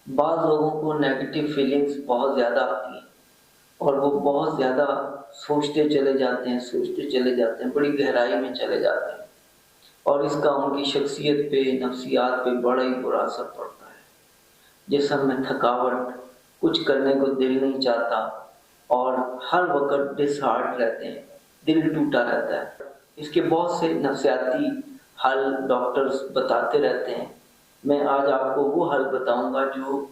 بعض لوگوں کو نیگیٹو فیلنگز بہت زیادہ آتی ہیں اور وہ بہت زیادہ سوچتے چلے جاتے ہیں، بڑی گہرائی میں چلے جاتے ہیں، اور اس کا ان کی شخصیت پہ، نفسیات پہ بڑا ہی برا اثر پڑتا ہے۔ جسم میں تھکاوٹ، کچھ کرنے کو دل نہیں چاہتا، اور ہر وقت ڈس ہارٹ رہتے ہیں، دل ٹوٹا رہتا ہے۔ اس کے بہت سے نفسیاتی حل ڈاکٹرز بتاتے رہتے ہیں۔ میں آج آپ کو وہ حل بتاؤں گا جو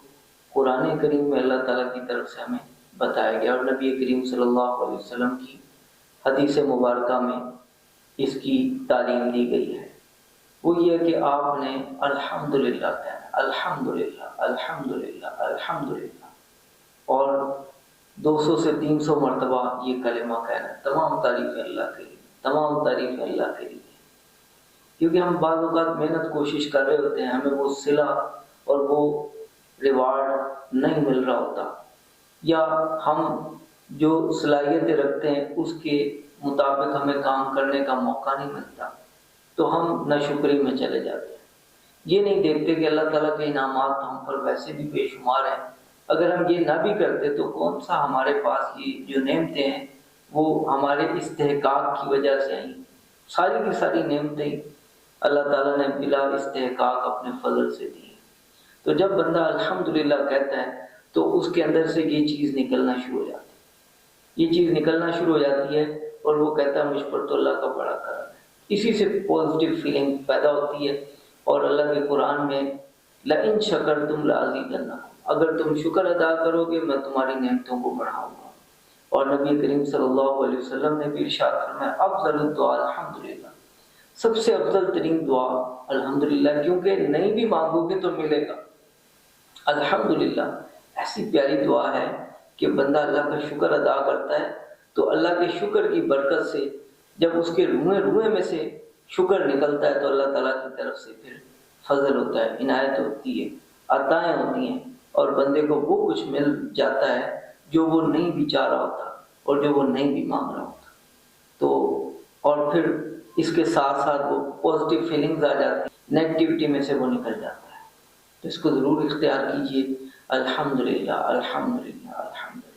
قرآن کریم میں اللہ تعالیٰ کی طرف سے ہمیں بتایا گیا، اور نبی کریم صلی اللہ علیہ وسلم کی حدیث مبارکہ میں اس کی تعلیم دی گئی ہے۔ وہ یہ کہ آپ نے الحمدللہ کہنا، الحمدللہ الحمدللہ الحمدللہ، اور 200 سے 300 مرتبہ یہ کلمہ کہنا ہے۔ تمام تعریف اللہ کے لیے، تمام تعریف اللہ کے لیے، کیونکہ ہم بعض اوقات محنت کوشش کر رہے ہوتے ہیں، ہمیں وہ صلہ اور وہ ریوارڈ نہیں مل رہا ہوتا، یا ہم جو صلاحیتیں رکھتے ہیں اس کے مطابق ہمیں کام کرنے کا موقع نہیں ملتا، تو ہم ناشکری میں چلے جاتے ہیں۔ یہ نہیں دیکھتے کہ اللہ تعالیٰ کے انعامات ہم پر ویسے بھی بے شمار ہیں۔ اگر ہم یہ نہ بھی کرتے تو کون سا ہمارے پاس یہ جو نعمتیں ہیں وہ ہمارے استحقاق کی وجہ سے آئیں۔ ساری کی ساری نعمتیں اللہ تعالیٰ نے بلا استحقاق اپنے فضل سے دی ہیں۔ تو جب بندہ الحمدللہ کہتا ہے تو اس کے اندر سے یہ چیز نکلنا شروع ہو جاتی ہے، یہ چیز نکلنا شروع ہو جاتی ہے، اور وہ کہتا ہے مجھ پر تو اللہ کا بڑا کرم ہے۔ اسی سے پازیٹیو فیلنگ پیدا ہوتی ہے، اور اللہ کے قرآن میں لئن شکرتم لازیدنکم، اگر تم شکر ادا کرو گے میں تمہاری نعمتوں کو بڑھاؤں گا۔ اور نبی کریم صلی اللہ علیہ وسلم نے بھی ارشاد فرمایا افضل الدعاء الحمدللہ، سب سے افضل ترین دعا الحمدللہ، کیونکہ نہیں بھی مانگو گے تو ملے گا۔ الحمدللہ ایسی پیاری دعا ہے کہ بندہ اللہ کا شکر ادا کرتا ہے تو اللہ کے شکر کی برکت سے جب اس کے روئے میں سے شکر نکلتا ہے تو اللہ تعالیٰ کی طرف سے پھر فضل ہوتا ہے، عنایت ہوتی ہے، عطائیں ہوتی ہیں، اور بندے کو وہ کچھ مل جاتا ہے جو وہ نہیں بھی چاہ رہا ہوتا اور جو وہ نہیں بھی مانگ رہا ہوتا۔ تو اور پھر اس کے ساتھ ساتھ وہ پازیٹیو فیلنگز آ جاتی ہیں، نیگیٹیوٹی میں سے وہ نکل جاتا ہے۔ تو اس کو ضرور اختیار کیجیے، الحمدللہ الحمدللہ الحمدللہ۔